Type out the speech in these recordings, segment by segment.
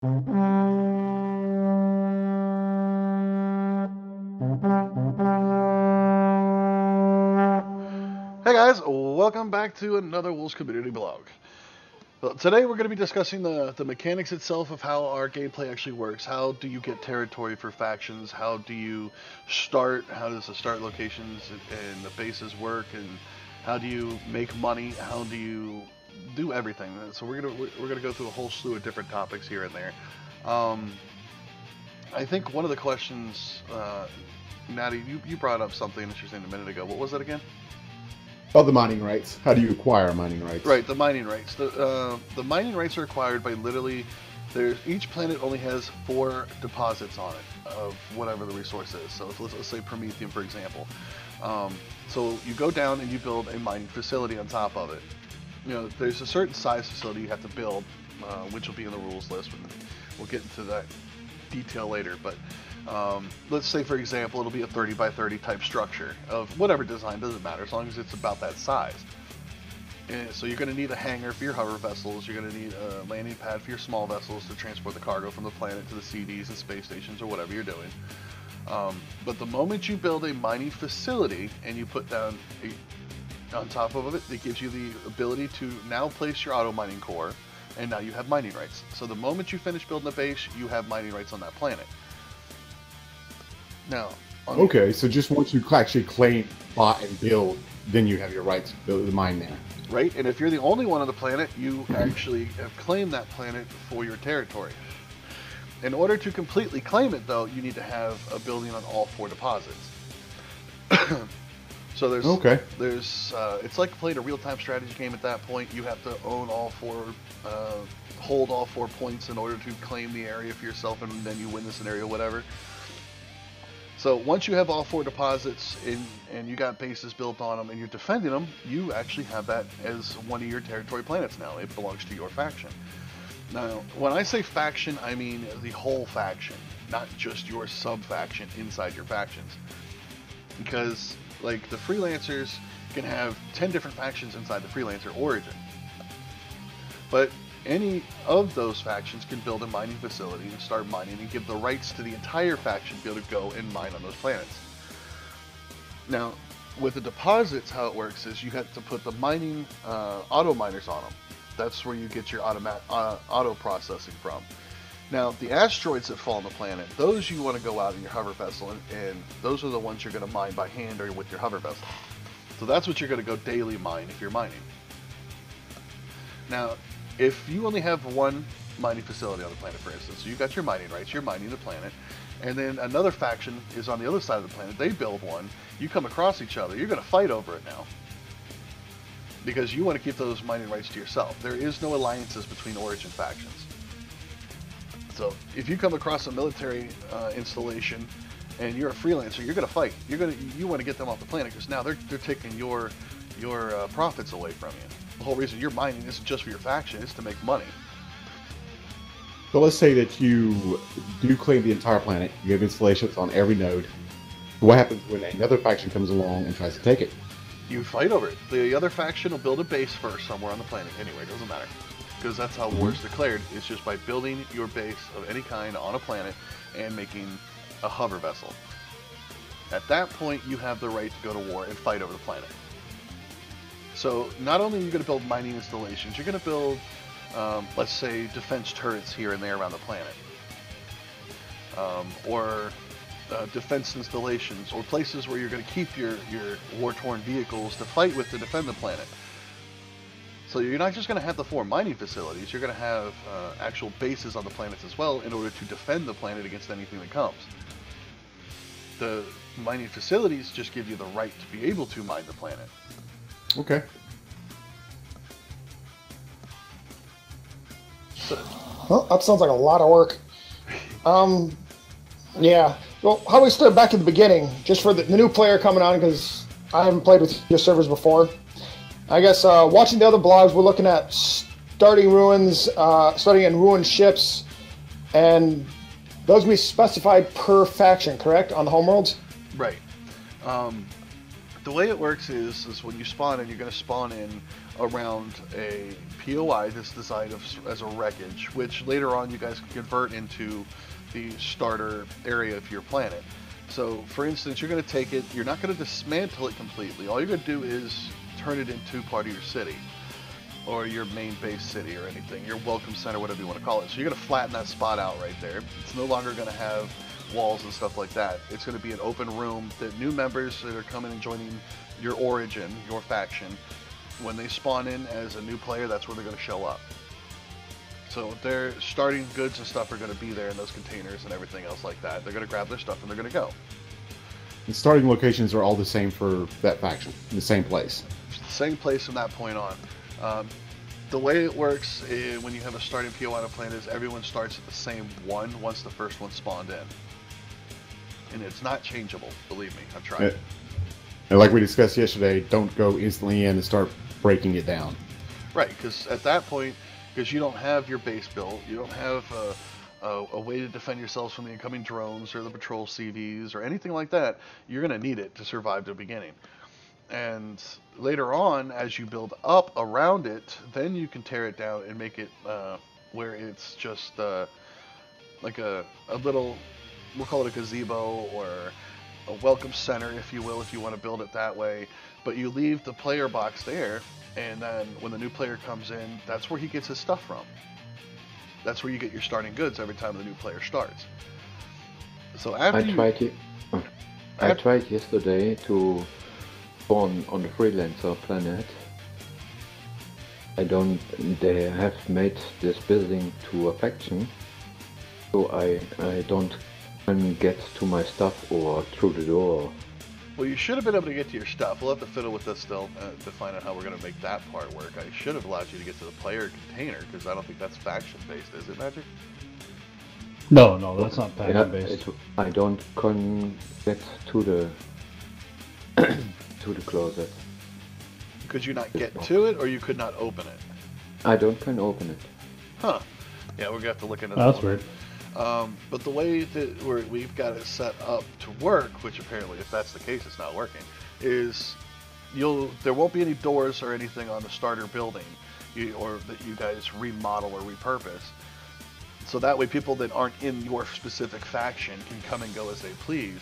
Hey guys, welcome back to another Wolves Community Blog. Well, today we're going to be discussing the mechanics itself of how our gameplay actually works. How do you get territory for factions? How do you start? How does the start locations and the bases work? And how do you make money? How do you do everything? So we're gonna go through a whole slew of different topics here and there. Um, I think one of the questions, Natty, you brought up something interesting a minute ago. What was that again? Oh, the mining rights. How do you acquire mining rights? Right, the mining rights. The mining rights are acquired by literally each planet only has 4 deposits on it of whatever the resource is. So if, let's say Promethium, for example. So you go down and you build a mining facility on top of it. You know, there's a certain size facility you have to build, which will be in the rules list. We'll get into that detail later, but let's say, for example, it'll be a 30 by 30 type structure of whatever design, doesn't matter, as long as it's about that size. And so you're going to need a hangar for your hover vessels, you're going to need a landing pad for your small vessels to transport the cargo from the planet to the CDs and space stations or whatever you're doing. But the moment you build a mining facility and you put down on top of it, it gives you the ability to now place your auto mining core, and now you have mining rights. So the moment you finish building a base, you have mining rights on that planet. Now, Okay, so just once you actually claim, bought, and build, then you have your rights to build the mine there. right, and if you're the only one on the planet, you actually have claimed that planet for your territory. In order to completely claim it, though, you need to have a building on all 4 deposits. So there's it's like playing a real-time strategy game at that point. You have to own all 4, hold all 4 points in order to claim the area for yourself, and then you win the scenario, whatever. So once you have all 4 deposits and you got bases built on them and you're defending them, you actually have that as one of your territory planets now. It belongs to your faction. Now, when I say faction, I mean the whole faction, not just your sub-faction inside your factions. Because, like, the freelancers can have 10 different factions inside the freelancer origin. But any of those factions can build a mining facility and start mining and give the rights to the entire faction to be able to go and mine on those planets. Now, with the deposits, how it works is you have to put the mining auto miners on them. That's where you get your auto processing from. Now, the asteroids that fall on the planet, those you want to go out in your hover vessel, and those are the ones you're going to mine by hand or with your hover vessel. So that's what you're going to go daily mine if you're mining. Now, if you only have one mining facility on the planet, for instance, so you got your mining rights, you're mining the planet, and then another faction is on the other side of the planet, they build one, you come across each other, you're going to fight over it now. Because you want to keep those mining rights to yourself. There is no alliances between origin factions. So if you come across a military installation and you're a freelancer, you're going to fight. You want to get them off the planet because now they're taking your profits away from you. The whole reason you're mining isn't just for your faction; it's to make money. So let's say that you do claim the entire planet. You have installations on every node. What happens when another faction comes along and tries to take it? You fight over it. The other faction will build a base first somewhere on the planet. Anyway, it doesn't matter. Because that's how war is declared. It's just by building your base of any kind on a planet and making a hover vessel. At that point, you have the right to go to war and fight over the planet. So not only are you going to build mining installations, you're going to build, let's say, defense turrets here and there around the planet. Or defense installations, or places where you're going to keep your war-torn vehicles to fight with to defend the planet. So you're not just going to have the 4 mining facilities, you're going to have actual bases on the planets as well in order to defend the planet against anything that comes. The mining facilities just give you the right to be able to mine the planet. Okay. So, Well, that sounds like a lot of work. Yeah. Well, how we start back at the beginning, just for the new player coming on, because I haven't played with your servers before. I guess watching the other blogs, we're looking at starting ruins, starting in ruined ships, and those will be specified per faction, correct, on the homeworlds? right. The way it works is when you spawn in, you're going to spawn in around a POI that's designed as a wreckage, which later on you guys can convert into the starter area of your planet. So, for instance, you're going to take it, you're not going to dismantle it completely. All you're going to do is turn it into part of your city, or your main base city, or anything, your welcome center, whatever you want to call it. So you're going to flatten that spot out right there. It's no longer going to have walls and stuff like that. It's going to be an open room that new members that are coming and joining your origin, your faction, when they spawn in as a new player, that's where they're going to show up. So their starting goods and stuff are going to be there in those containers and everything else like that. They're going to grab their stuff and they're going to go. The starting locations are all the same for that faction, the same place. It's the same place from that point on. The way it works when you have a starting PO on a planet is everyone starts at the same one once the first one spawned in. And it's not changeable, believe me, I've tried. And like we discussed yesterday, don't go instantly in and start breaking it down. Right, because at that point, because you don't have your base built, you don't have a way to defend yourselves from the incoming drones or the patrol CVs or anything like that, you're going to need it to survive the beginning. And later on, as you build up around it, then you can tear it down and make it where it's just like a little, we'll call it a gazebo or a welcome center, if you will, if you want to build it that way. But you leave the player box there, and then when the new player comes in, that's where he gets his stuff from. That's where you get your starting goods every time the new player starts. So after I tried yesterday to spawn on the freelancer planet. They have made this building to a faction, so I don't can get to my stuff or through the door. Well, you should have been able to get to your stuff. We'll have to fiddle with this still to find out how we're going to make that part work. I should have allowed you to get to the player container, because I don't think that's faction-based, is it, Magic? No, that's not faction-based. I don't get to the to the closet. Could you not get to it, or you could not open it? I don't can open it. Huh. Yeah, we're going to have to look into that. That's weird. But the way that we've got it set up to work, which apparently if that's the case it's not working, is there won't be any doors or anything on the starter building or that you guys remodel or repurpose. So that way people that aren't in your specific faction can come and go as they please.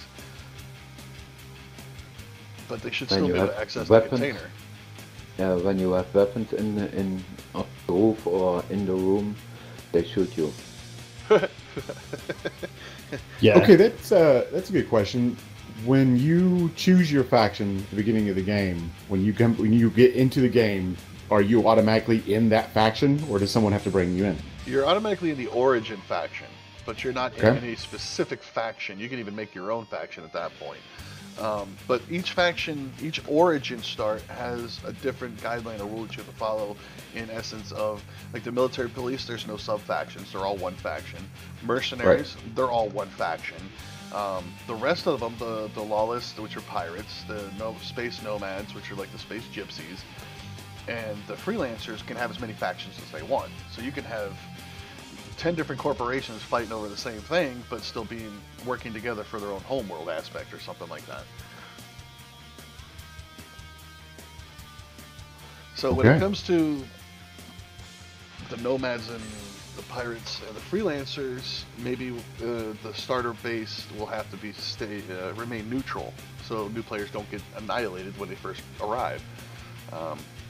But they should still be able to access the container. Yeah, when you have weapons in on the roof or in the room, they shoot you. Yeah. Okay, that's a good question. When you choose your faction at the beginning of the game, when you get into the game, are you automatically in that faction, or does someone have to bring you in? You're automatically in the origin faction, but you're not in any specific faction. You can even make your own faction at that point. But each faction, each origin start has a different guideline or rule that you have to follow, in essence of, like the military police, there's no sub-factions, they're all one faction. Mercenaries, they're all one faction. The rest of them, the lawless, which are pirates, the space nomads, which are like the space gypsies, and the freelancers can have as many factions as they want. So you can have 10 different corporations fighting over the same thing, but still working together for their own homeworld aspect or something like that. So when it comes to the nomads and the pirates and the freelancers, maybe the starter base will have to remain neutral, so new players don't get annihilated when they first arrive.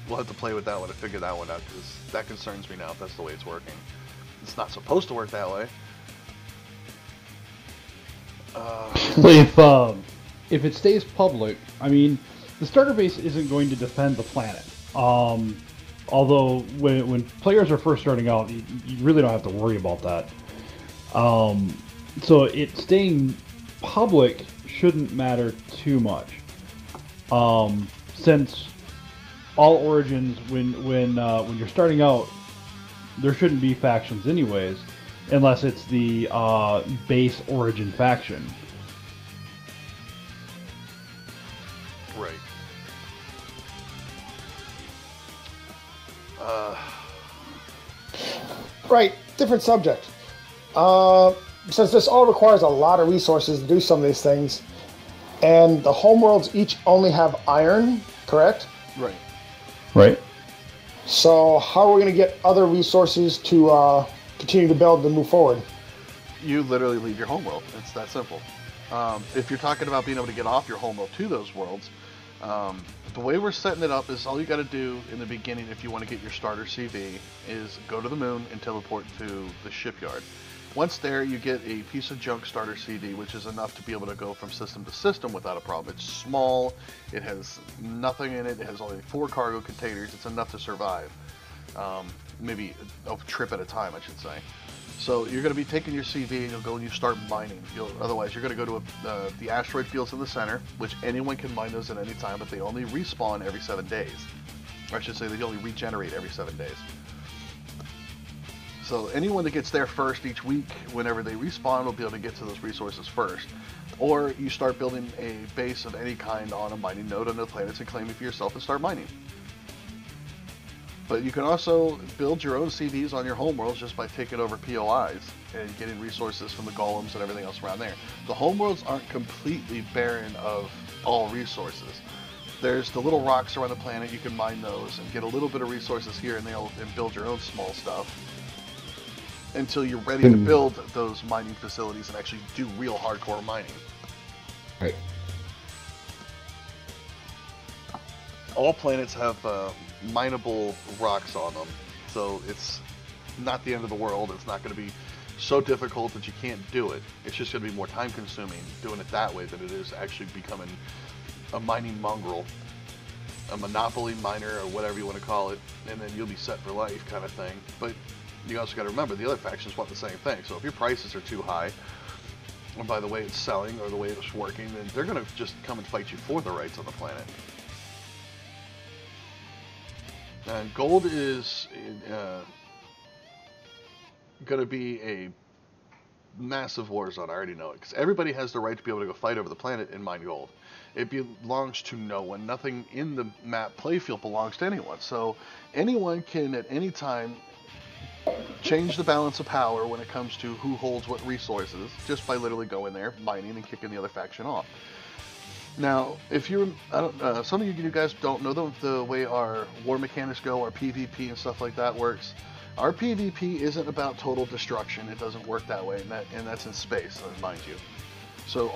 We'll have to play with that one to figure that one out, because that concerns me now if that's the way it's working. It's not supposed to work that way. If it stays public, I mean, the starter base isn't going to defend the planet. Although when players are first starting out, you really don't have to worry about that. So it staying public shouldn't matter too much, since all origins, when you're starting out, there shouldn't be factions anyways, unless it's the base origin faction. Right. Right, different subject. Since this all requires a lot of resources to do some of these things, and the homeworlds each only have iron, correct? Right. Right. So how are we going to get other resources to continue to build and move forward? You literally leave your homeworld. It's that simple. If you're talking about being able to get off your homeworld to those worlds, the way we're setting it up is all you got to do in the beginning if you want to get your starter CV is go to the moon and teleport to the shipyard. Once there, you get a piece of junk starter CD, which is enough to be able to go from system to system without a problem. It's small, it has nothing in it, it has only 4 cargo containers, it's enough to survive. Maybe a trip at a time, I should say. So you're going to be taking your CV and you'll go and you start mining. Otherwise, you're going to go to the asteroid fields in the center, which anyone can mine those at any time, but they only respawn every 7 days. Or I should say they only regenerate every 7 days. So anyone that gets there first each week, whenever they respawn, will be able to get to those resources first. Or you start building a base of any kind on a mining node on the planets and claim it for yourself and start mining. But you can also build your own CVs on your homeworlds just by taking over POIs and getting resources from the golems and everything else around there. The homeworlds aren't completely barren of all resources. There's the little rocks around the planet, you can mine those and get a little bit of resources here and there and build your own small stuff until you're ready to build those mining facilities and actually do real hardcore mining. Right. All planets have mineable rocks on them, so it's not the end of the world. It's not going to be so difficult that you can't do it. It's just going to be more time consuming doing it that way than it is actually becoming a mining mongrel, a monopoly miner, or whatever you want to call it, and then you'll be set for life kind of thing. But you also got to remember the other factions want the same thing. So if your prices are too high, or by the way it's selling or the way it's working, then they're going to just come and fight you for the rights on the planet. And gold is going to be a massive war zone. I already know it, because everybody has the right to be able to go fight over the planet and mine gold. It belongs to no one. Nothing in the map playfield belongs to anyone. So anyone can at any time change the balance of power when it comes to who holds what resources just by literally going there, mining, and kicking the other faction off. Now, if you're, some of you guys don't know the way our war mechanics go, our PvP and stuff like that works. Our PvP isn't about total destruction. It doesn't work that way, and that's in space, mind you. So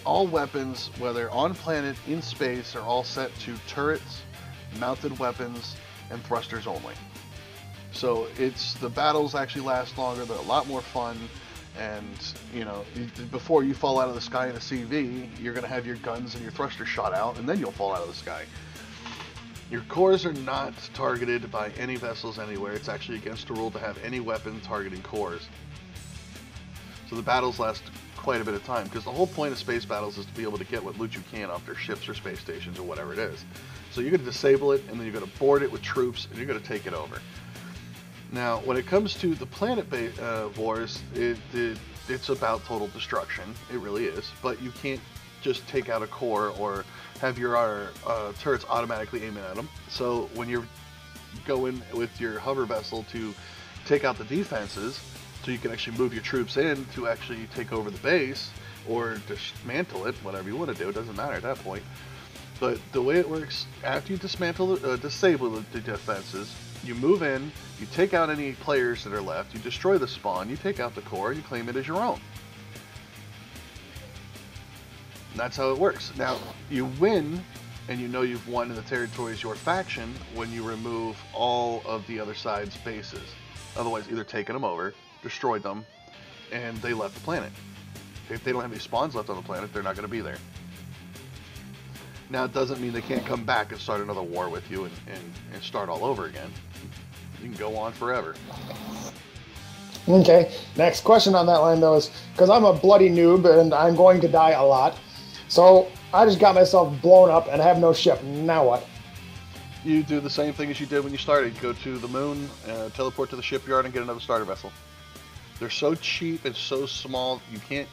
all weapons, whether on planet, in space, are all set to turrets, mounted weapons, and thrusters only. So the battles actually last longer, they're a lot more fun, and you know, before you fall out of the sky in a CV, you're going to have your guns and your thrusters shot out, and then you'll fall out of the sky. Your cores are not targeted by any vessels anywhere. It's actually against the rule to have any weapon targeting cores. So the battles last quite a bit of time, because the whole point of space battles is to be able to get what loot you can off their ships or space stations or whatever it is. So you're going to disable it, and then you're going to board it with troops, and you're going to take it over. Now, when it comes to the planet-based wars, it's about total destruction. It really is. But you can't just take out a core or have your turrets automatically aiming at them. So when you're going with your hover vessel to take out the defenses, so you can actually move your troops in to actually take over the base or dismantle it, whatever you want to do, it doesn't matter at that point. But the way it works, after you disable the defenses, you move in, you take out any players that are left, you destroy the spawn, you take out the core, you claim it as your own. And that's how it works. Now, you win, and you know you've won in the territory as your faction when you remove all of the other side's bases. Otherwise, either taking them over, destroyed them, and they left the planet. If they don't have any spawns left on the planet, they're not going to be there. Now, it doesn't mean they can't come back and start another war with you and start all over again. You can go on forever. Okay, next question on that line, though, is because I'm a bloody noob and I'm going to die a lot. So I just got myself blown up and have no ship. Now what? You do the same thing as you did when you started. Go to the moon, teleport to the shipyard, and get another starter vessel. They're so cheap and so small, you can't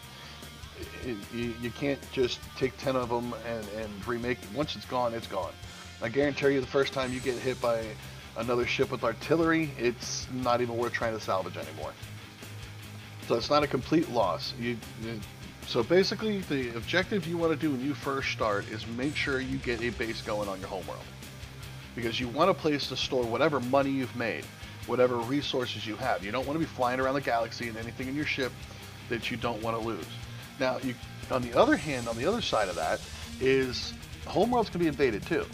just take 10 of them and remake it. Once it's gone, it's gone. I guarantee you the first time you get hit by another ship with artillery, it's not even worth trying to salvage anymore. So it's not a complete loss. So basically, the objective you want to do when you first start is make sure you get a base going on your homeworld. because you want a place to store whatever money you've made, whatever resources you have. You don't want to be flying around the galaxy and anything in your ship that you don't want to lose. Now, on the other hand, on the other side of that is homeworlds can be invaded too.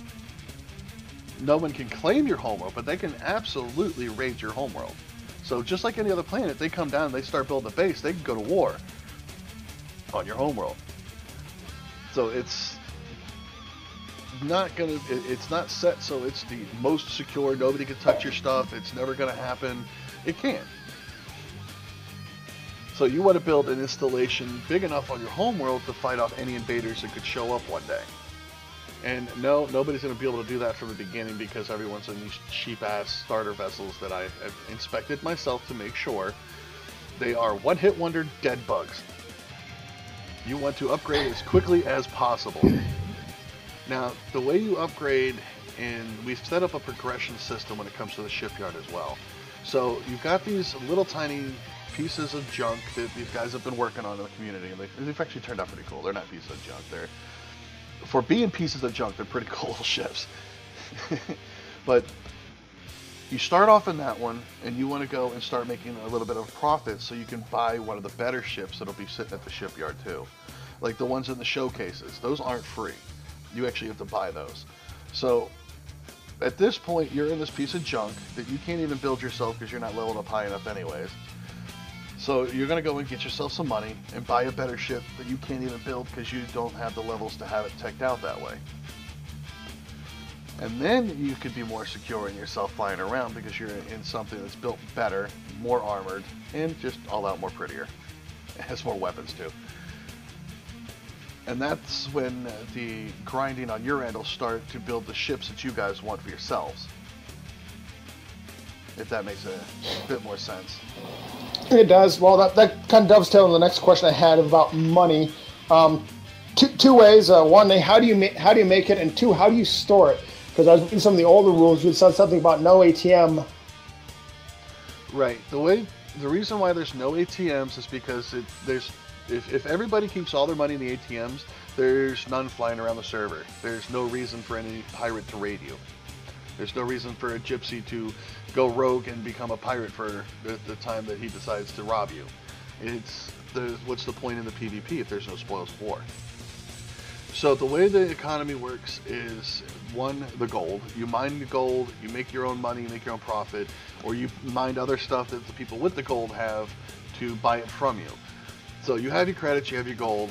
No one can claim your homeworld, but they can absolutely raid your homeworld. So just like any other planet, they come down and they start building a base, they can go to war on your homeworld. So it's not set so it's the most secure, nobody can touch your stuff, it's never gonna happen. It can. So you want to build an installation big enough on your homeworld to fight off any invaders that could show up one day. And no, nobody's going to be able to do that from the beginning because everyone's in these cheap-ass starter vessels that I have inspected myself to make sure they are one-hit wonder dead bugs. You want to upgrade as quickly as possible. Now, the way you upgrade, and we've set up a progression system when it comes to the shipyard as well. So you've got these little tiny pieces of junk that these guys have been working on in the community, and they've actually turned out pretty cool. They're not pieces of junk. For being pieces of junk, they're pretty cool ships. But you start off in that one, and you want to go and start making a little bit of profit so you can buy one of the better ships that'll be sitting at the shipyard too. Like the ones in the showcases. Those aren't free. You actually have to buy those. So at this point, you're in this piece of junk that you can't even build yourself because you're not leveled up high enough anyways. So you're going to go and get yourself some money and buy a better ship that you can't even build because you don't have the levels to have it teched out that way. And then you could be more secure in yourself flying around because you're in something that's built better, more armored, and just all out more prettier. It has more weapons too. And that's when the grinding on your end will start to build the ships that you guys want for yourselves. If that makes a bit more sense. It does. Well, that kind of dovetails on the next question I had about money. Two ways. One, how do you make it, and two, how do you store it? Because I was reading some of the older rules. You said something about no ATM. Right. The reason why there's no ATMs is because if everybody keeps all their money in the ATMs, there's none flying around the server. There's no reason for any pirate to raid you. There's no reason for a gypsy to go rogue and become a pirate for the time that he decides to rob you. What's the point in the PvP if there's no spoils of war? So the way the economy works is, one, the gold. You mine the gold, you make your own money, you make your own profit, or you mine other stuff that the people with the gold have to buy it from you. So you have your credits, you have your gold,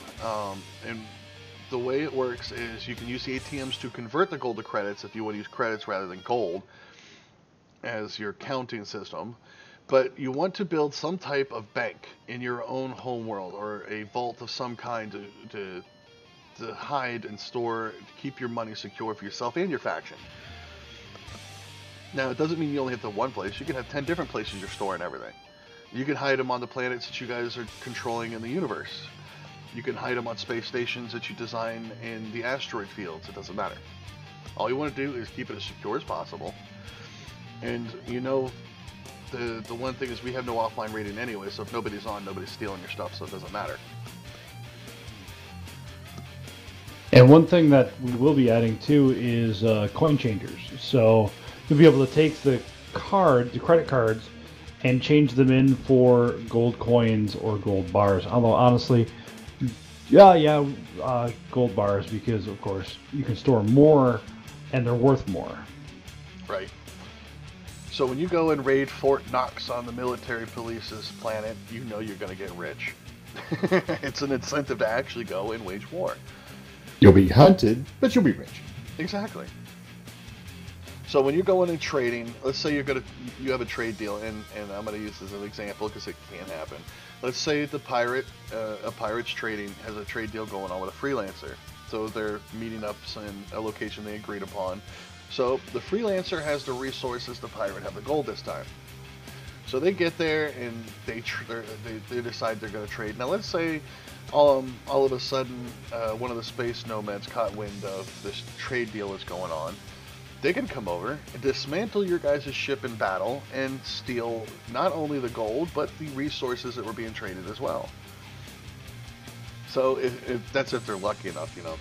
and the way it works is you can use the ATMs to convert the gold to credits if you want to use credits rather than gold as your counting system. But you want to build some type of bank in your own homeworld or a vault of some kind to hide and store, to keep your money secure for yourself and your faction. Now, it doesn't mean you only have the one place. You can have 10 different places you're storing everything. You can hide them on the planets that you guys are controlling in the universe. You can hide them on space stations that you design in the asteroid fields. It doesn't matter. All you want to do is keep it as secure as possible. And you know, the one thing is we have no offline rating anyway, so if nobody's on, nobody's stealing your stuff, so it doesn't matter. And one thing that we will be adding too is coin changers. So you'll be able to take the credit cards, and change them in for gold coins or gold bars. Although honestly, gold bars, because of course you can store more and they're worth more. Right. So when you go and raid Fort Knox on the military police's planet, you know you're going to get rich. It's an incentive to actually go and wage war. You'll be hunted, but you'll be rich. Exactly. So when you're going and trading, let's say you have a trade deal, and I'm going to use this as an example because it can happen. Let's say a pirate's trading has a trade deal going on with a freelancer. So they're meeting up in a location they agreed upon. So the freelancer has the resources, the pirate have the gold this time. So they get there and they decide they're going to trade. Now let's say all of a sudden one of the space nomads caught wind of this trade deal that's going on. They can come over and dismantle your guys' ship in battle and steal not only the gold, but the resources that were being traded as well. So if they're lucky enough, you know.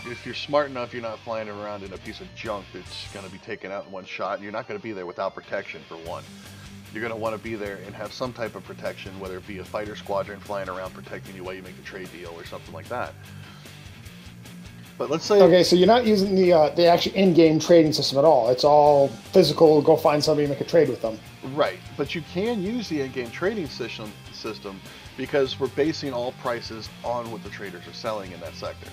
if you're smart enough, you're not flying around in a piece of junk that's going to be taken out in one shot, and you're not going to be there without protection, for one. You're going to want to be there and have some type of protection, whether it be a fighter squadron flying around protecting you while you make the trade deal or something like that. But let's say... Okay, so you're not using the actual in-game trading system at all. It's all physical, go find somebody and make a trade with them. Right, but you can use the in-game trading system because we're basing all prices on what the traders are selling in that sector.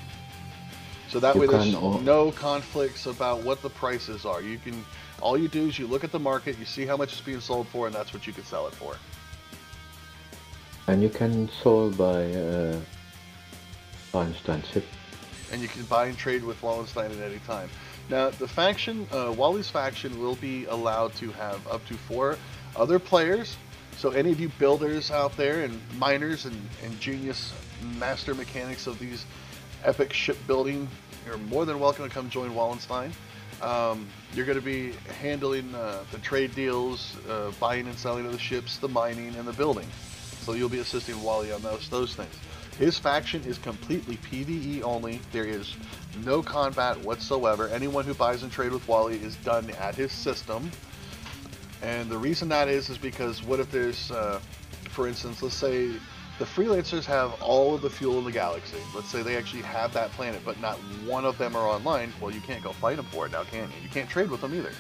So that way there's no conflicts about what the prices are. You can, all you do is you look at the market, you see how much it's being sold for, and that's what you can sell it for. And you can sell by Einstein ship. And you can buy and trade with Wallenstein at any time. Now, the faction, Wally's faction will be allowed to have up to 4 other players. So any of you builders out there and miners and genius master mechanics of these epic shipbuilding, you're more than welcome to come join Wallenstein. You're going to be handling the trade deals, buying and selling of the ships, the mining, and the building. So you'll be assisting Wally on those things. His faction is completely PvE only. There is no combat whatsoever. Anyone who buys and trade with Wally is done at his system. And the reason that is because what if there's, for instance, let's say the freelancers have all of the fuel in the galaxy. Let's say they actually have that planet, but not one of them are online. Well, you can't go fight them for it now, can you? You can't trade with them either.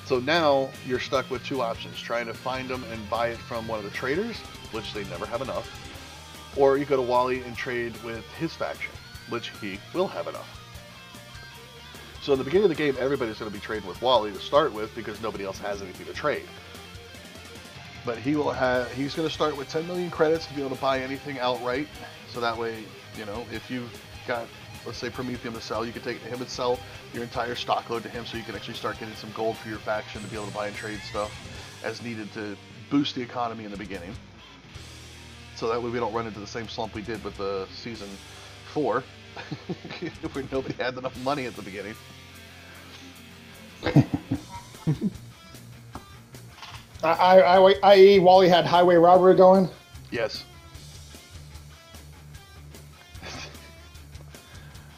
So now you're stuck with 2 options, trying to find them and buy it from one of the traders, which they never have enough. Or you go to Wally and trade with his faction, which he will have enough. So in the beginning of the game, everybody's going to be trading with Wally to start with because nobody else has anything to trade. But he's going to start with 10 million credits to be able to buy anything outright. So that way, you know, if you've got, let's say, Promethium to sell, you can take it to him and sell your entire stock load to him so you can actually start getting some gold for your faction to be able to buy and trade stuff as needed to boost the economy in the beginning. So that way we don't run into the same slump we did with the Season 4, where nobody had enough money at the beginning. I.e. Wally had highway robbery going? Yes.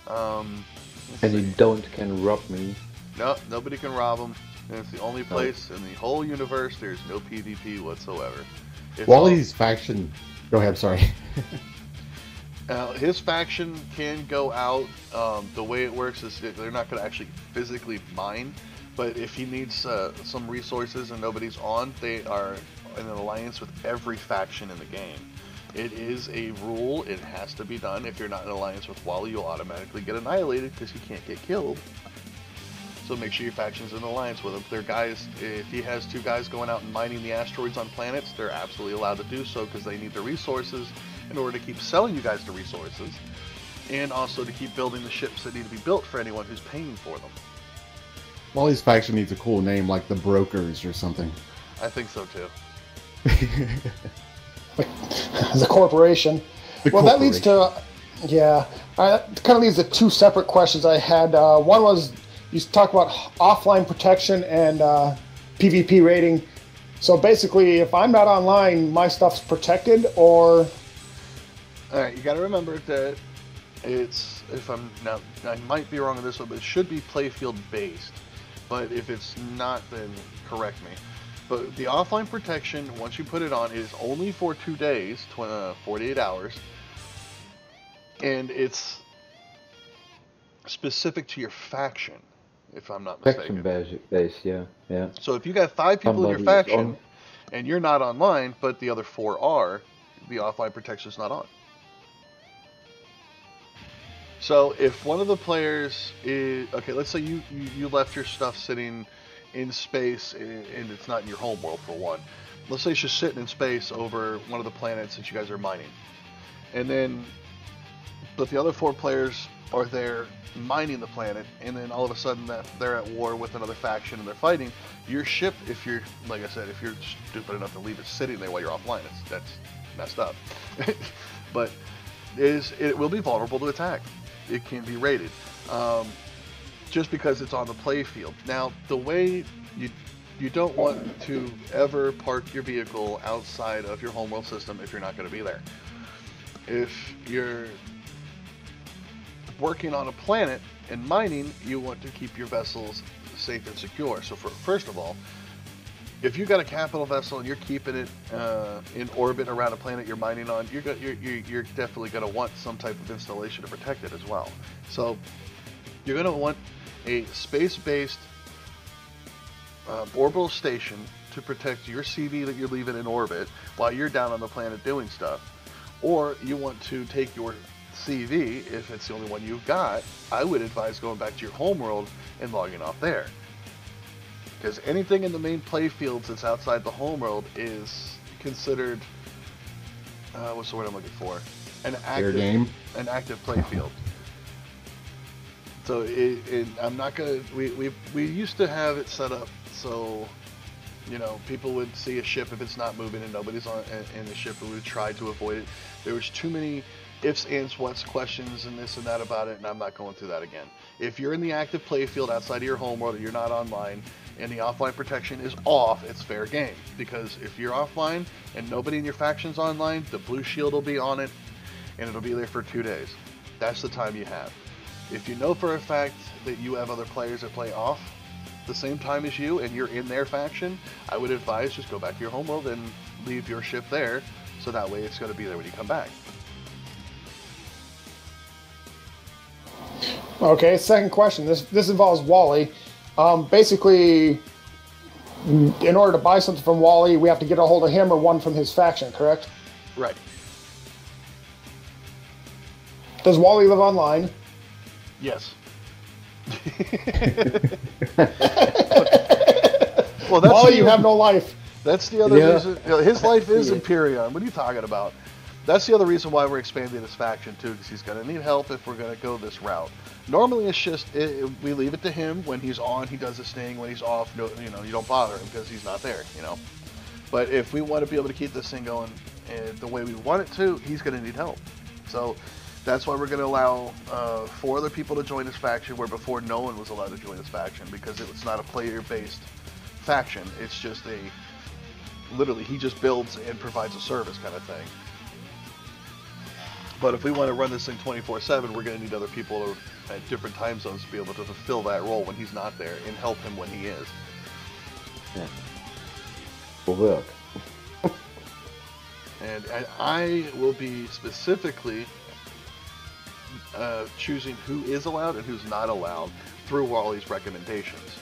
And you can rob me. No, nobody can rob him. And it's the only place in the whole universe there's no PvP whatsoever. Wally's faction... Go ahead, sorry. His faction can go out. The way it works is they're not going to actually physically mine, but if he needs some resources and nobody's on, they are in an alliance with every faction in the game. It is a rule. It has to be done. If you're not in an alliance with Wally, you'll automatically get annihilated because you can't get killed. So make sure your faction's in an alliance with him. They're guys, if he has 2 guys going out and mining the asteroids on planets, they're absolutely allowed to do so because they need the resources in order to keep selling you guys the resources and also to keep building the ships that need to be built for anyone who's paying for them. Wally's faction needs a cool name like the Brokers or something. I think so too. The corporation. That leads to, that kind of leads to 2 separate questions I had. One was, you talk about offline protection and PvP rating. So basically, if I'm not online, my stuff's protected, or... Alright, you gotta remember that it's, I might be wrong on this one, but it should be playfield based. But if it's not, then correct me. But the offline protection, once you put it on, is only for 2 days, 48 hours. And it's specific to your faction, if I'm not mistaken. Faction base, yeah. So if you got 5 people in your faction, and you're not online, but the other 4 are, the offline protection is not on. So if one of the players is, okay, let's say you left your stuff sitting in space and it's not in your home world for one. Let's say it's just sitting in space over one of the planets that you guys are mining. And then, but the other 4 players are there mining the planet, and then all of a sudden that they're at war with another faction and they're fighting. Your ship, if you're, like I said, if you're stupid enough to leave it sitting there while you're offline, that's messed up. But it will be vulnerable to attack. It can be raided, just because it's on the play field. Now, the way you don't want to ever park your vehicle outside of your homeworld system if you're not going to be there. If you're working on a planet and mining, you want to keep your vessels safe and secure. So first of all, if you got a capital vessel and you're keeping it in orbit around a planet you're mining on, you're definitely going to want some type of installation to protect it as well. So you're going to want a space-based orbital station to protect your CV that you're leaving in orbit while you're down on the planet doing stuff. Or you want to take your CV, if it's the only one you've got, I would advise going back to your homeworld and logging off there. Because anything in the main play fields that's outside the homeworld is considered, what's the word I'm looking for? An active play field. So I'm not gonna. We used to have it set up so, you know, people would see a ship if it's not moving and nobody's on in the ship, and we would try to avoid it. There was too many ifs, ands, whats, questions, and this and that about it, and I'm not going through that again. If you're in the active play field outside of your homeworld, and you're not online, and the offline protection is off, it's fair game. Because if you're offline and nobody in your faction's online, the blue shield will be on it, and it'll be there for 2 days. That's the time you have. If you know for a fact that you have other players that play off the same time as you, and you're in their faction, I would advise just go back to your homeworld and leave your ship there, so that way it's going to be there when you come back. Okay, second question. This involves Wally. Basically, in order to buy something from Wally, we have to get a hold of him or one from his faction, correct? Right. Does Wally live online? Yes. Well, that's Wally, you have no life. That's the other reason. You know, his life is Imperion. What are you talking about? That's the other reason why we're expanding this faction too, because he's going to need help if we're going to go this route. Normally, it's just we leave it to him. When he's on, he does his thing. When he's off, no, you know, you don't bother him because he's not there. You know. But if we want to be able to keep this thing going the way we want it to, he's going to need help. So that's why we're going to allow 4 other people to join this faction, where before no one was allowed to join this faction, because it's not a player-based faction. It's just literally, he just builds and provides a service kind of thing. But if we want to run this thing 24/7, we're going to need other people at different time zones to be able to fulfill that role when he's not there and help him when he is. Yeah. For work. And I will be specifically choosing who is allowed and who's not allowed through Wally's recommendations.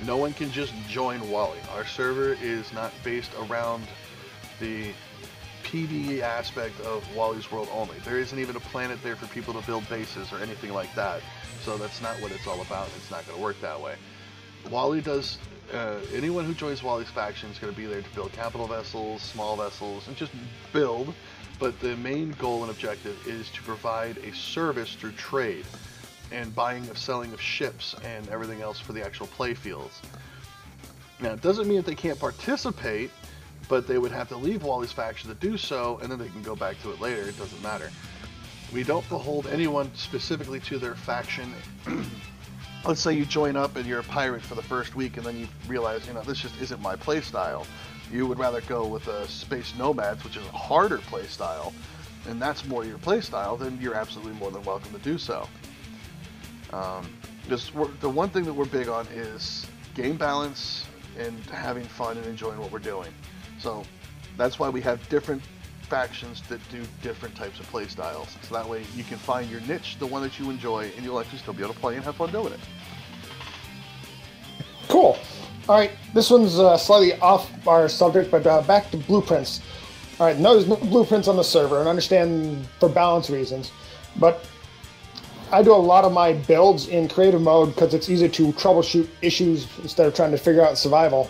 No one can just join Wally. Our server is not based around the PvE aspect of Wally's World only. There isn't even a planet there for people to build bases or anything like that. So that's not what it's all about. It's not going to work that way. Wally does, anyone who joins Wally's faction is going to be there to build capital vessels, small vessels, and just build. But the main goal and objective is to provide a service through trade and buying and selling of ships and everything else for the actual play fields. Now, it doesn't mean that they can't participate, but they would have to leave Wally's faction to do so, and then they can go back to it later. It doesn't matter. We don't behold anyone specifically to their faction. Let's say you join up and you're a pirate for the first week, and then you realize, you know, this just isn't my play style. You would rather go with Space Nomads, which is a harder play style, and that's more your play style, then you're absolutely more than welcome to do so. The one thing that we're big on is game balance and having fun and enjoying what we're doing. So that's why we have different factions that do different types of play styles. So that way you can find your niche, the one that you enjoy, and you'll actually still be able to play and have fun doing it. Cool. All right, this one's slightly off our subject, but back to blueprints. All right, no, there's no blueprints on the server, and I understand for balance reasons, but I do a lot of my builds in creative mode because it's easy to troubleshoot issues instead of trying to figure out survival.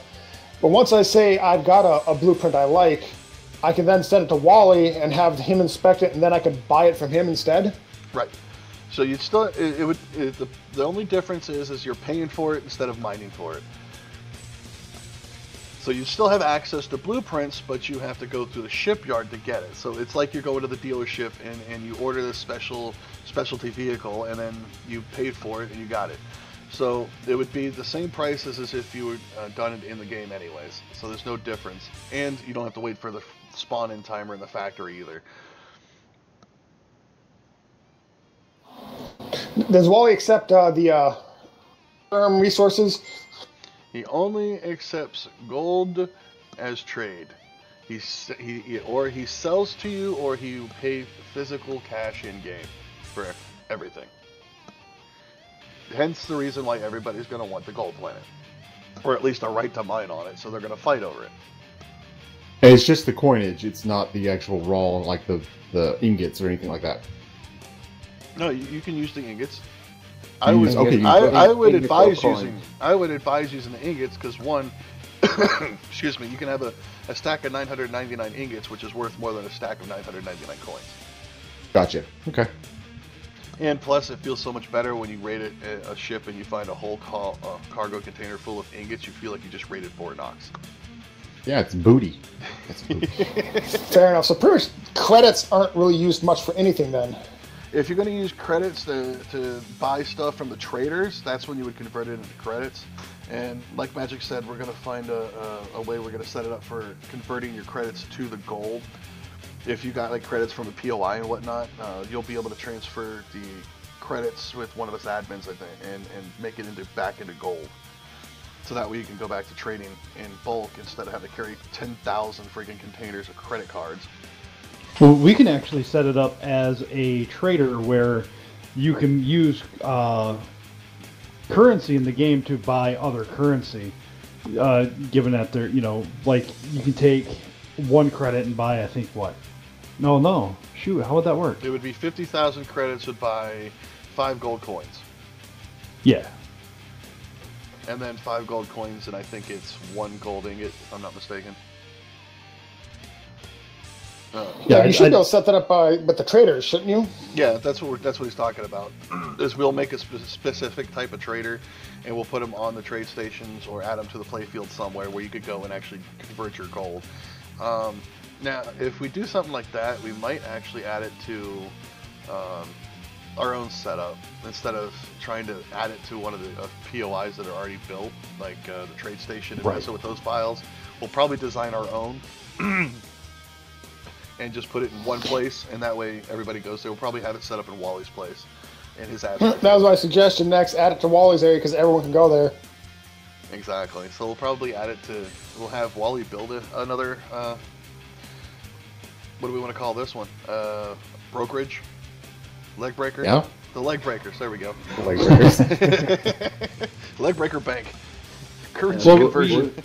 But once I say I've got a blueprint I like, I can then send it to Wally and have him inspect it, and then I could buy it from him instead. Right. So you'd still the only difference is you're paying for it instead of mining for it. So you still have access to blueprints, but you have to go through the shipyard to get it. So it's like you're going to the dealership and you order this specialty vehicle, and then you paid for it and you got it. So it would be the same prices as if you were done it in the game anyways. So there's no difference. And you don't have to wait for the spawn-in timer in the factory either. Does Wally accept the term resources? He only accepts gold as trade. He sells to you, or he pay physical cash in game for everything. Hence the reason why everybody's going to want the gold planet, or at least a right to mine on it. So they're going to fight over it. And it's just the coinage. It's not the actual raw, like the ingots or anything like that. No, you can use the ingots. I would advise using the ingots because one, excuse me, you can have a stack of 999 ingots, which is worth more than a stack of 999 coins. Gotcha. Okay. And plus, it feels so much better when you raid a ship and you find a whole cargo container full of ingots. You feel like you just raided Fort Knox. Yeah, it's booty. That's booty. Fair enough. So pretty much credits aren't really used much for anything then. If you're going to use credits to buy stuff from the traders, that's when you would convert it into credits. And like Magic said, we're going to find a way we're going to set it up for converting your credits to the gold. If you got like credits from the POI and whatnot, you'll be able to transfer the credits with one of us admins, I think, and make it back into gold. So that way you can go back to trading in bulk instead of having to carry 10,000 freaking containers of credit cards. Well, we can actually set it up as a trader where you can use currency in the game to buy other currency. Given that they're, like you can take 1 credit and buy, I think, what? No. Shoot, how would that work? It would be 50,000 credits would buy 5 gold coins. Yeah. And then 5 gold coins, and I think it's 1 gold ingot, if I'm not mistaken. Yeah, you should be able to set that up with the traders, shouldn't you? Yeah, that's what he's talking about. Is we'll make a specific type of trader, and we'll put them on the trade stations or add them to the playfield somewhere where you could go and actually convert your gold. Now, if we do something like that, we might actually add it to our own setup instead of trying to add it to one of the POIs that are already built, like the trade station, and mess with those files. We'll probably design our own. And just put it in one place, and that way everybody goes there. We'll probably have it set up in Wally's place, in his address. That was my suggestion next. Add it to Wally's area because everyone can go there. Exactly. So we'll probably add it to. We'll have Wally build another. What do we want to call this one? Brokerage, leg breaker. Yeah. The leg breakers. There we go. The leg breakers. Leg breaker bank. Currency conversion.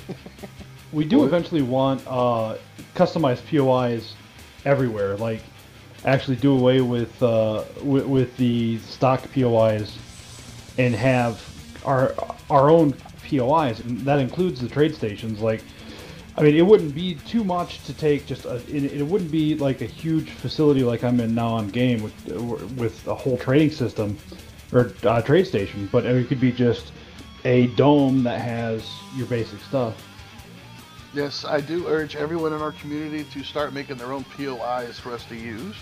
We do eventually want customized POIs everywhere. Like, actually do away with the stock POIs and have our own POIs, and that includes the trade stations. Like, I mean, it wouldn't be too much to take just it wouldn't be like a huge facility like I'm in now on game with a whole trading system or trade station, but it could be just a dome that has your basic stuff. Yes, I do urge everyone in our community to start making their own POIs for us to use.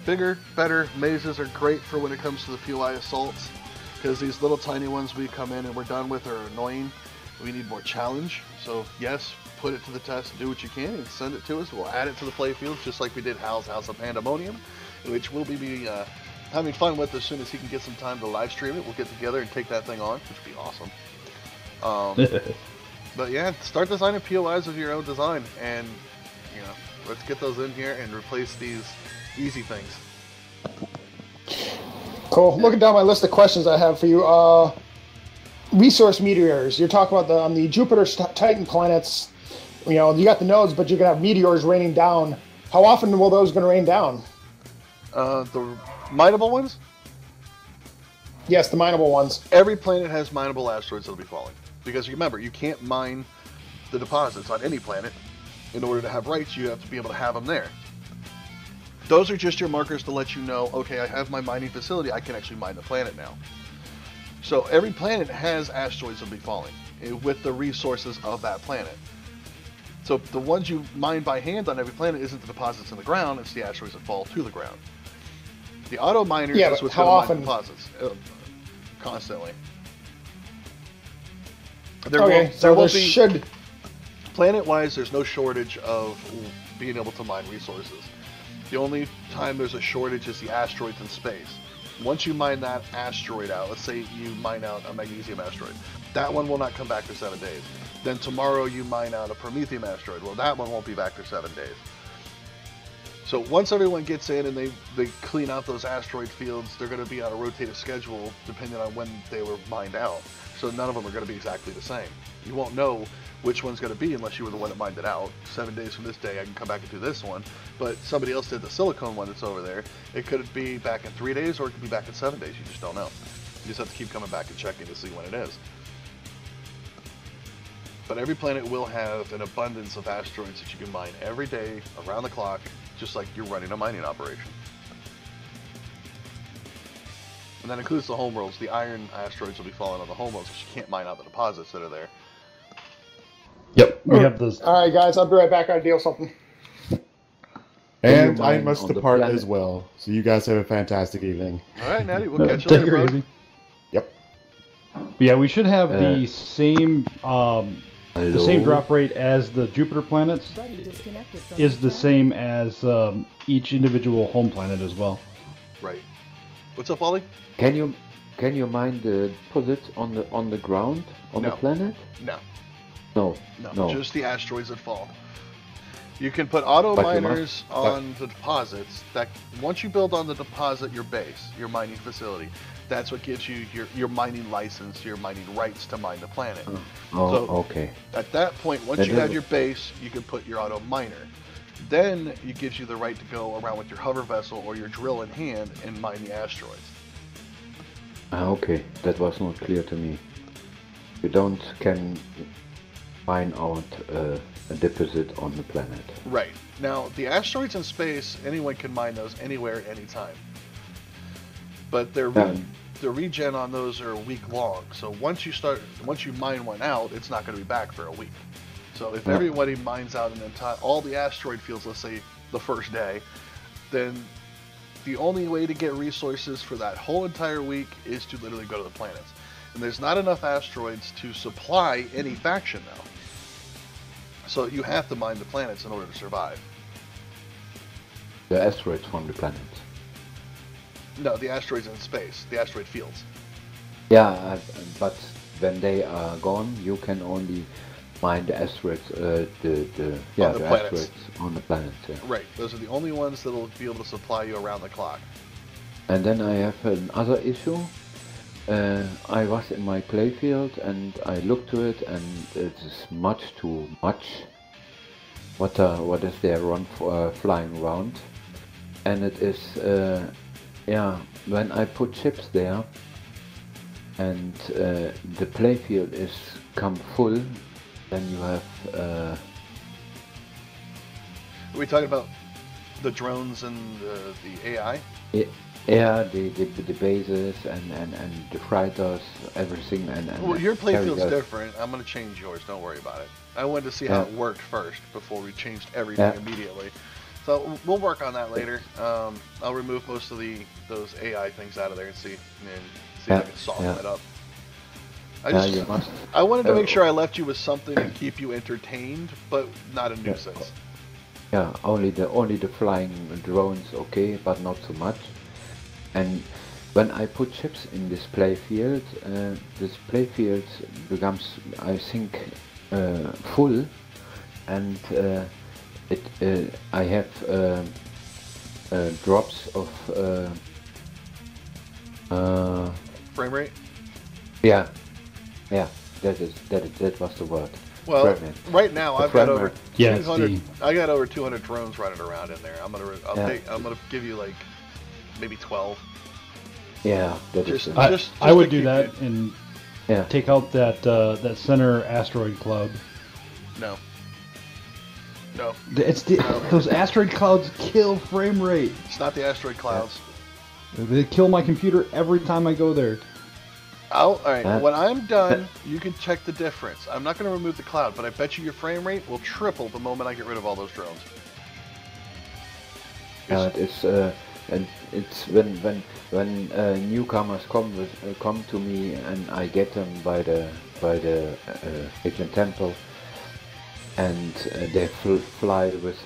Bigger, better mazes are great for when it comes to the POI assaults, because these little tiny ones we come in and we're done with are annoying. We need more challenge. So yes, put it to the test, do what you can, and send it to us. We'll add it to the playfields, just like we did Hal's House of Pandemonium, which we'll be having fun with as soon as he can get some time to live stream it. We'll get together and take that thing on, which would be awesome. But yeah, start designing POIs of your own design, and let's get those in here and replace these easy things. Cool. Looking down my list of questions I have for you. Resource meteors. You're talking about on the Jupiter Titan planets. You got the nodes, but you're gonna have meteors raining down. How often will those gonna rain down? The mineable ones? Yes, the mineable ones. Every planet has mineable asteroids that'll be falling. Because remember, you can't mine the deposits on any planet. In order to have rights, you have to be able to have them there. Those are just your markers to let you know, okay, I have my mining facility, I can actually mine the planet now. So every planet has asteroids that'll be falling with the resources of that planet. So the ones you mine by hand on every planet isn't the deposits in the ground, it's the asteroids that fall to the ground. The auto miners is what's going to mine deposits constantly. Planet-wise, there's no shortage of being able to mine resources. The only time there's a shortage is the asteroids in space. Once you mine that asteroid out, let's say you mine out a magnesium asteroid, that one will not come back for 7 days. Then tomorrow you mine out a promethium asteroid. Well, that one won't be back for 7 days. So once everyone gets in and they clean out those asteroid fields, they're going to be on a rotative schedule depending on when they were mined out. So none of them are going to be exactly the same. You won't know which one's going to be unless you were the one that mined it out. 7 days from this day, I can come back and do this one. But somebody else did the silicone one that's over there. It could be back in 3 days or it could be back in 7 days. You just don't know. You just have to keep coming back and checking to see when it is. But every planet will have an abundance of asteroids that you can mine every day, around the clock, just like you're running a mining operation. And that includes the homeworlds. The iron asteroids will be falling on the homeworlds because you can't mine out the deposits that are there. Yep, we have those. All right, guys, I'll be right back. I deal something. And I mine must on the depart planet? as well. So you guys have a fantastic evening. All right, Natty, we'll catch you Take later, her bro. easy. Yep. Yeah, we should have the same Hello? drop rate as the Jupiter planets. Is the same as each individual home planet as well. Right. What's up, Ollie? Can you mine the deposits on the ground on No. the planet? No. No. No, just the asteroids that fall. You can put auto But you miners must- on the deposits. That once you build on the deposit your base, your mining facility, that's what gives you your mining license, your mining rights to mine the planet. Oh, So- okay. At that point, once That you have is- your base, you can put your auto miner. Then it gives you the right to go around with your hover vessel or your drill in hand and mine the asteroids. Okay, that was not clear to me. You can mine out a deposit on the planet. Right. Now, the asteroids in space, anyone can mine those anywhere, anytime. But the regen on those are a week long. So once you mine one out, it's not going to be back for a week. So if Yeah. everybody mines out all the asteroid fields, let's say the first day, then the only way to get resources for that whole entire week is to literally go to the planets. And there's not enough asteroids to supply any faction now. So you have to mine the planets in order to survive. The asteroids from the planet. No, the asteroids in space, the asteroid fields. Yeah, but when they are gone, you can only mine the asteroids. The planets. asteroids on the planet. Yeah. Right, those are the only ones that will be able to supply you around the clock. And then I have another issue. I was in my playfield and I looked to it, and it is much too much. What is there flying around? And it is when I put chips there and the playfield is come full, then you have Are we talking about the drones and the AI? the bases and the freighters, everything, and Well, your playfield's carriers. different. I'm going to change yours. Don't worry about it. I wanted to see how Yeah. it worked first before we changed everything Yeah. immediately. So we'll work on that later. I'll remove most of those AI things out of there and see if I can soften Yeah. it up. You must. I wanted to make sure I left you with something to keep you entertained, but not a nuisance. Yeah, only the flying drones, okay, but not so much. And when I put chips in this playfield becomes, I think, full, and I have drops of Frame rate? yeah, that was the word. Well, Frame rate. right now The I've got frame over rate. Yeah, 200. Steve. I got over 200 drones running around in there. I'm Yeah. gonna give you like maybe 12. Yeah, that Just- is. I would to do keep that you- and Yeah. take out that center asteroid cloud. No. No, Those asteroid clouds kill frame rate. it's not the asteroid clouds. They kill my computer every time I go there. All right. Uh, When I'm done, you can check the difference. I'm not going to remove the cloud, but I bet you your frame rate will triple the moment I get rid of all those drones. It is, and it's when newcomers come to me and I get them by the ancient temple, and they fly with